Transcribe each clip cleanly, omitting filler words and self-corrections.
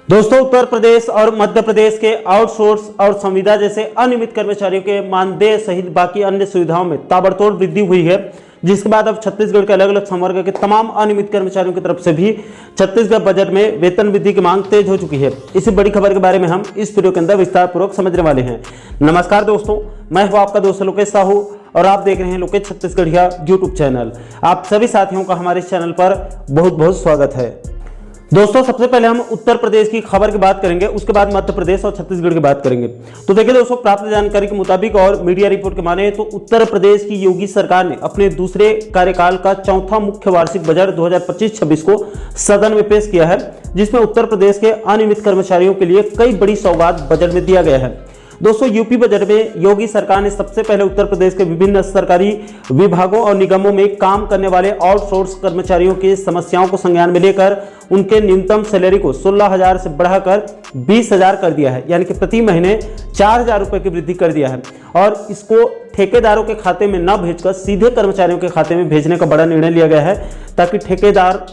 दोस्तों, उत्तर प्रदेश और मध्य प्रदेश के आउटसोर्स और संविदा जैसे अनियमित कर्मचारियों के मानदेय सहित बाकी अन्य सुविधाओं में ताबड़तोड़ वृद्धि हुई है, जिसके बाद अब छत्तीसगढ़ के अलग अलग संवर्ग के तमाम अनियमित कर्मचारियों की तरफ से भी छत्तीसगढ़ बजट में वेतन वृद्धि की मांग तेज हो चुकी है। इसी बड़ी खबर के बारे में हम इस वीडियो के अंदर विस्तार पूर्वक समझने वाले हैं। नमस्कार दोस्तों, मैं हूं आपका दोस्त लोकेश साहू और आप देख रहे हैं लोकेश छत्तीसगढ़िया यूट्यूब चैनल। आप सभी साथियों का हमारे इस चैनल पर बहुत बहुत स्वागत है। दोस्तों, सबसे पहले हम उत्तर प्रदेश की खबर की बात करेंगे, उसके बाद मध्य प्रदेश और छत्तीसगढ़ की बात करेंगे। तो देखिए दोस्तों, प्राप्त जानकारी के मुताबिक और मीडिया रिपोर्ट के माने तो उत्तर प्रदेश की योगी सरकार ने अपने दूसरे कार्यकाल का चौथा मुख्य वार्षिक बजट 2025-26 को सदन में पेश किया है, जिसमें उत्तर प्रदेश के अनियमित कर्मचारियों के लिए कई बड़ी सौगात बजट में दिया गया है। दोस्तों, यूपी बजट में योगी सरकार ने सबसे पहले उत्तर प्रदेश के विभिन्न सरकारी विभागों और निगमों में काम करने वाले आउटसोर्स कर्मचारियों की समस्याओं को संज्ञान में लेकर उनके न्यूनतम सैलरी को 16,000 से बढ़ाकर 20,000 कर दिया है, यानी कि प्रति महीने 4,000 रुपए की वृद्धि कर दिया है। और इसको ठेकेदारों के खाते में न भेजकर सीधे कर्मचारियों के खाते में भेजने का बड़ा निर्णय लिया गया है, ताकि ठेकेदार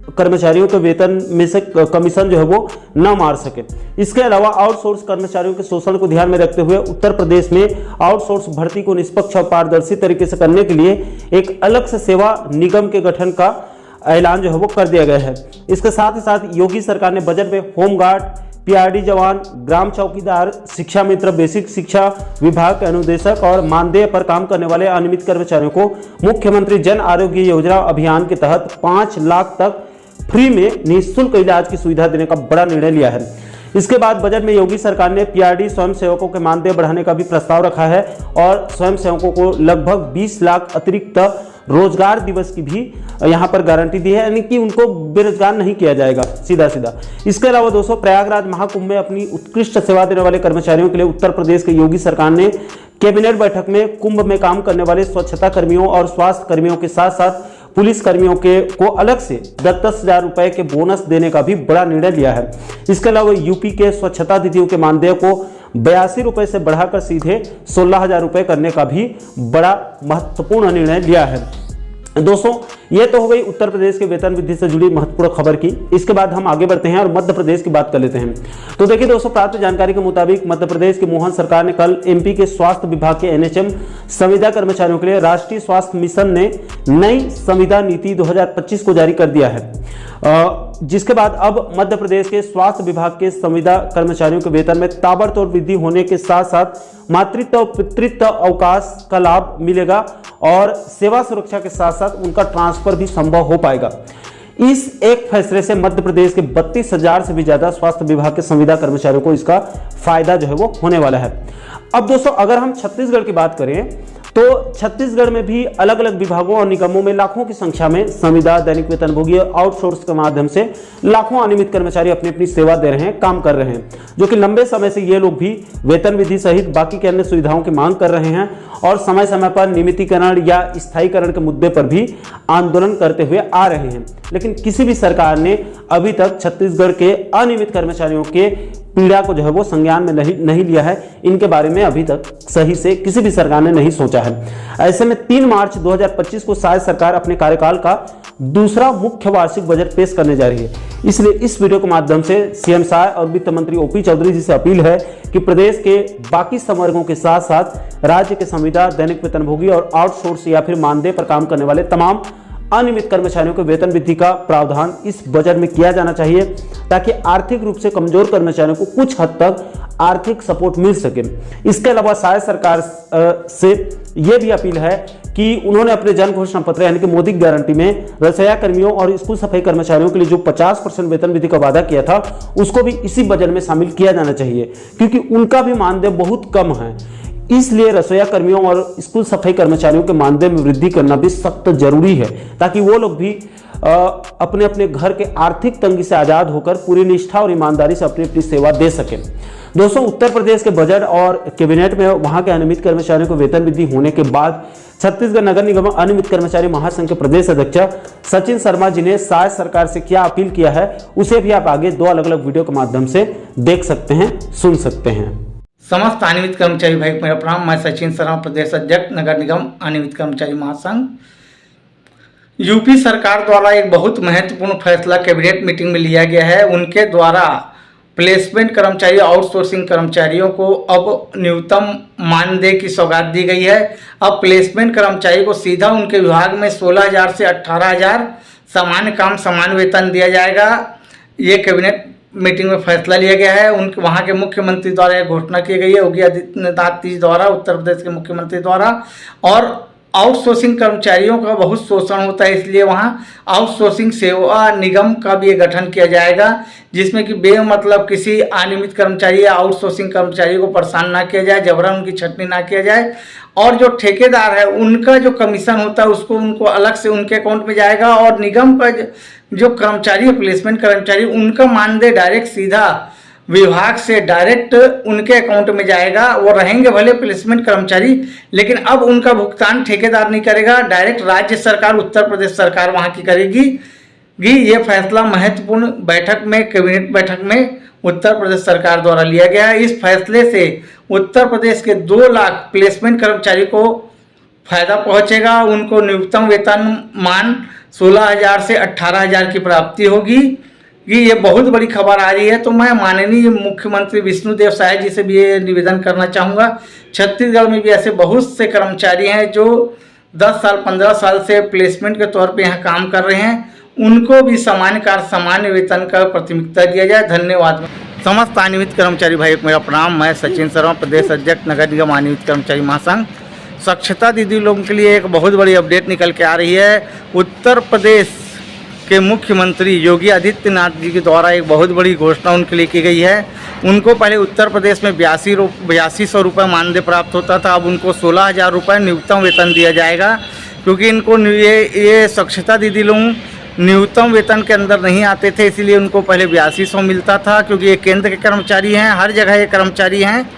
कर्मचारियों के वेतन में से कमीशन जो है वो न मार सके। इसके अलावा आउटसोर्स कर्मचारियों के शोषण को ध्यान में रखते हुए उत्तर प्रदेश में आउटसोर्स भर्ती को निष्पक्ष और पारदर्शी तरीके से करने के लिए एक अलग से सेवा निगम के गठन का ऐलान जो है वो कर दिया गया है। इसके साथ ही साथ योगी सरकार ने बजट में होमगार्ड, पीआरडी जवान, ग्राम चौकीदार, शिक्षा मित्र, बेसिक शिक्षा विभाग के अनुदेशक और मानदेय पर काम करने वाले अनियमित कर्मचारियों को मुख्यमंत्री जन आरोग्य योजना अभियान के तहत 5 लाख तक फ्री में निःशुल्क इलाज की सुविधा देने का बड़ा निर्णय लिया है। इसके बाद बजट में योगी सरकार ने पीआरडी स्वयंसेवकों के मानदेय बढ़ाने का भी प्रस्ताव रखा है और स्वयंसेवकों को लगभग 20 लाख अतिरिक्त रोजगार दिवस की भी यहां पर गारंटी दी है, यानी कि उनको बेरोजगार नहीं किया जाएगा सीधा सीधा। इसके अलावा दोस्तों, प्रयागराज महाकुंभ में अपनी उत्कृष्ट सेवा देने वाले कर्मचारियों के लिए उत्तर प्रदेश के योगी सरकार ने कैबिनेट बैठक में कुंभ में काम करने वाले स्वच्छता कर्मियों और स्वास्थ्य कर्मियों के साथ साथ पुलिस कर्मियों के को अलग से 10,000 रुपए के बोनस देने का भी बड़ा निर्णय लिया है। इसके अलावा यूपी के स्वच्छता दीदियों के मानदेय को 82 रुपए से बढ़ाकर सीधे 16,000 रुपए करने का भी बड़ा महत्वपूर्ण निर्णय लिया है। दोस्तों, ये तो हो गई उत्तर प्रदेश के वेतन वृद्धि से जुड़ी महत्वपूर्ण खबर की। इसके बाद हम आगे बढ़ते हैं और मध्य प्रदेश की बात कर लेते हैं। तो देखिए दोस्तों, प्राप्त जानकारी के मुताबिक मध्य प्रदेश की मोहन सरकार ने कल एमपी के स्वास्थ्य विभाग के एनएचएम संविदा कर्मचारियों के लिए राष्ट्रीय स्वास्थ्य मिशन ने नई संविदा नीति 2025 को जारी कर दिया है, जिसके बाद अब मध्य प्रदेश के स्वास्थ्य विभाग के संविदा कर्मचारियों के वेतन में ताबड़तोड़ वृद्धि होने के साथ साथ मातृत्व और पितृत्व अवकाश का लाभ मिलेगा और सेवा सुरक्षा के साथ साथ उनका ट्रांसफर भी संभव हो पाएगा। इस एक फैसले से मध्य प्रदेश के 32,000 से भी ज्यादा स्वास्थ्य विभाग के संविदा कर्मचारियों को इसका फायदा जो है वो होने वाला है। अब दोस्तों, अगर हम छत्तीसगढ़ की बात करें तो छत्तीसगढ़ में भी अलग अलग विभागों और निगमों में लाखों की संख्या में संविदा, दैनिक वेतनभोगी और आउटसोर्स के माध्यम से लाखों अनियमित कर्मचारी अपनी अपनी सेवा दे रहे हैं, काम कर रहे हैं, जो कि लंबे समय से ये लोग भी वेतन वृद्धि सहित बाकी के अन्य सुविधाओं की मांग कर रहे हैं और समय समय पर नियमितीकरण या स्थायीकरण के मुद्दे पर भी आंदोलन करते हुए आ रहे हैं। लेकिन किसी भी सरकार ने अभी तक छत्तीसगढ़ के अनियमित कर्मचारियों के पीड़ा को जो है वो संज्ञान में नहीं लिया है। इनके बारे में अभी तक सही से किसी भी सरकार ने नहीं सोचा है। ऐसे में 3 मार्च 2025 को शायद सरकार अपने कार्यकाल का दूसरा मुख्य वार्षिक बजट पेश करने जा रही है। इसलिए इस वीडियो के माध्यम से सीएम साहब और वित्त मंत्री ओपी चौधरी जी से अपील है कि प्रदेश के बाकी संवर्गों के साथ साथ राज्य के संविदा, दैनिक वेतनभोगी और आउटसोर्स या फिर मानदेय पर काम करने वाले तमाम अनियमित कर्मचारियों के वेतन वृद्धि का प्रावधान इस बजट में किया जाना चाहिए, ताकि आर्थिक रूप से कमजोर कर्मचारियों को कुछ हद तक आर्थिक सपोर्ट मिल सके। इसके अलावा शायद सरकार से यह भी अपील है कि उन्होंने अपने जन घोषणा पत्र यानी कि मोदी गारंटी में रसोइया कर्मियों और स्कूल सफाई कर्मचारियों के लिए जो 50% वेतन वृद्धि का वादा किया था, उसको भी इसी बजट में शामिल किया जाना चाहिए, क्योंकि उनका भी मानदेय बहुत कम है। इसलिए रसोइया कर्मियों और स्कूल सफाई कर्मचारियों के मानदेय में वृद्धि करना भी सख्त जरूरी है, ताकि वो लोग भी अपने अपने घर के आर्थिक तंगी से आजाद होकर पूरी निष्ठा और ईमानदारी से अपनी अपनी सेवा दे सकें। दोस्तों, उत्तर प्रदेश के बजट और कैबिनेट में वहां के अनियमित कर्मचारियों को वेतन वृद्धि होने के बाद छत्तीसगढ़ नगर निगम अनियमित कर्मचारी महासंघ के प्रदेश अध्यक्ष सचिन शर्मा जी ने शायद सरकार से क्या अपील किया है, उसे भी आप आगे 2 अलग अलग वीडियो के माध्यम से देख सकते हैं, सुन सकते हैं। समस्त अनियमित कर्मचारी भाई मेरा प्रणाम। मैं सचिन शर्मा, प्रदेश अध्यक्ष नगर निगम अनियमित कर्मचारी महासंघ। यूपी सरकार द्वारा एक बहुत महत्वपूर्ण फैसला कैबिनेट मीटिंग में लिया गया है। उनके द्वारा प्लेसमेंट कर्मचारी आउटसोर्सिंग कर्मचारियों को अब न्यूनतम मानदेय की सौगात दी गई है। अब प्लेसमेंट कर्मचारी को सीधा उनके विभाग में 16,000 से 18,000 सामान्य काम समान वेतन दिया जाएगा। ये कैबिनेट मीटिंग में फैसला लिया गया है। उनके वहाँ के मुख्यमंत्री द्वारा यह घोषणा की गई है, योगी आदित्यनाथ जी द्वारा, उत्तर प्रदेश के मुख्यमंत्री द्वारा। और आउटसोर्सिंग कर्मचारियों का बहुत शोषण होता है, इसलिए वहाँ आउटसोर्सिंग सेवा निगम का भी गठन किया जाएगा, जिसमें कि बेमतलब किसी अनियमित कर्मचारी या आउटसोर्सिंग कर्मचारी को परेशान ना किया जाए, जबरन उनकी छटनी ना किया जाए। और जो ठेकेदार है उनका जो कमीशन होता है उसको उनको अलग से उनके अकाउंट में जाएगा, और निगम का जो कर्मचारी है प्लेसमेंट कर्मचारी उनका मानदेय डायरेक्ट सीधा विभाग से डायरेक्ट उनके अकाउंट में जाएगा। वो रहेंगे भले प्लेसमेंट कर्मचारी, लेकिन अब उनका भुगतान ठेकेदार नहीं करेगा, डायरेक्ट राज्य सरकार, उत्तर प्रदेश सरकार वहाँ की करेगी। ये फैसला महत्वपूर्ण बैठक में, कैबिनेट बैठक में उत्तर प्रदेश सरकार द्वारा लिया गया है। इस फैसले से उत्तर प्रदेश के 2 लाख प्लेसमेंट कर्मचारी को फायदा पहुंचेगा। उनको न्यूनतम वेतन मान 16,000 से 18,000 की प्राप्ति होगी। ये बहुत बड़ी खबर आ रही है। तो मैं माननीय मुख्यमंत्री विष्णुदेव साय जी से भी ये निवेदन करना चाहूँगा, छत्तीसगढ़ में भी ऐसे बहुत से कर्मचारी हैं जो 10 साल 15 साल से प्लेसमेंट के तौर पे यहाँ काम कर रहे हैं, उनको भी सामान्य कार्य सामान्य वेतन का प्राथमिकता दिया जाए। धन्यवाद। समस्त अनियमित कर्मचारी भाई मेरा प्रणाम। मैं सचिन शर्मा, प्रदेश अध्यक्ष नगर निगम अनियमित कर्मचारी महासंघ। स्वच्छता दीदी लोगों के लिए एक बहुत बड़ी अपडेट निकल के आ रही है। उत्तर प्रदेश के मुख्यमंत्री योगी आदित्यनाथ जी के द्वारा एक बहुत बड़ी घोषणा उनके लिए की गई है। उनको पहले उत्तर प्रदेश में 8200 रुपये मानदेय प्राप्त होता था, अब उनको 16,000 रुपये न्यूनतम वेतन दिया जाएगा, क्योंकि इनको ये स्वच्छता दीदी लोग न्यूनतम वेतन के अंदर नहीं आते थे, इसीलिए उनको पहले 8200 मिलता था, क्योंकि ये केंद्र के कर्मचारी हैं, हर जगह ये कर्मचारी हैं।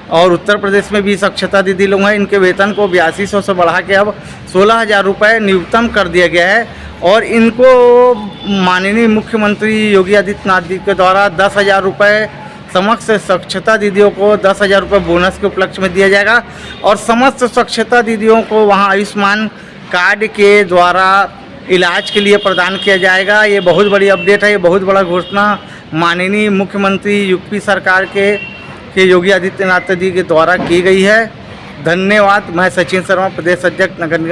और उत्तर प्रदेश में भी स्वच्छता दीदी लोग हैं, इनके वेतन को 8200 से बढ़ा के अब 16,000 रुपये न्यूनतम कर दिया गया है। और इनको माननीय मुख्यमंत्री योगी आदित्यनाथ जी के द्वारा 10,000 रुपये समस्त स्वच्छता दीदियों को 10,000 रुपये बोनस के उपलक्ष्य में दिया जाएगा। और समस्त स्वच्छता दीदियों को वहाँ आयुष्मान कार्ड के द्वारा इलाज के लिए प्रदान किया जाएगा। ये बहुत बड़ी अपडेट है, ये बहुत बड़ा घोषणा माननीय मुख्यमंत्री यूपी सरकार के योगी आदित्यनाथ जी के द्वारा की गई है। धन्यवाद। मैं सचिन शर्मा, प्रदेश अध्यक्ष नगर निगम।